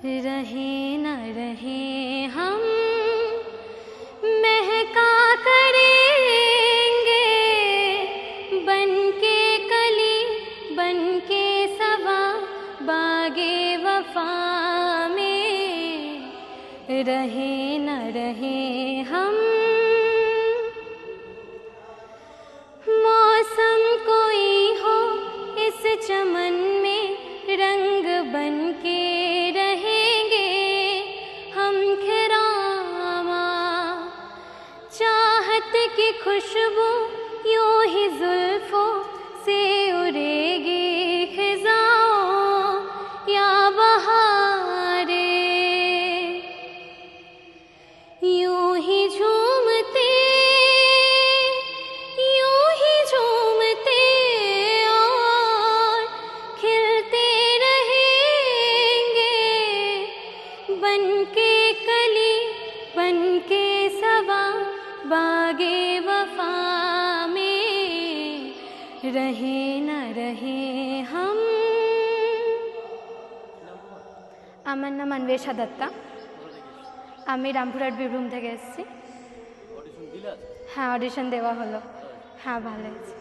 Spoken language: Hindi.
रहे न रहे हम महका करेंगे बनके कली बनके सवा बागे वफा में रहे न रहे हम। मौसम कोई हो इस चमन में रंग बनके रहेंगे हम खिरामा। चाहत की खुशबू यूं ही जुल्फों से उड़ेगी खिजाओं या बहारे। यूं ही झूमते और खिलते रहेंगे बनके कली बनके सवा बागे वफा में रहे न रहे हम। আমার নাম অন্বেষা দত্তা, আমি রামপুরহাট বীরভূম থেকে এসেছি। হ্যাঁ, অডিশন দেওয়া হলো। হ্যাঁ, ভালো হয়েছে।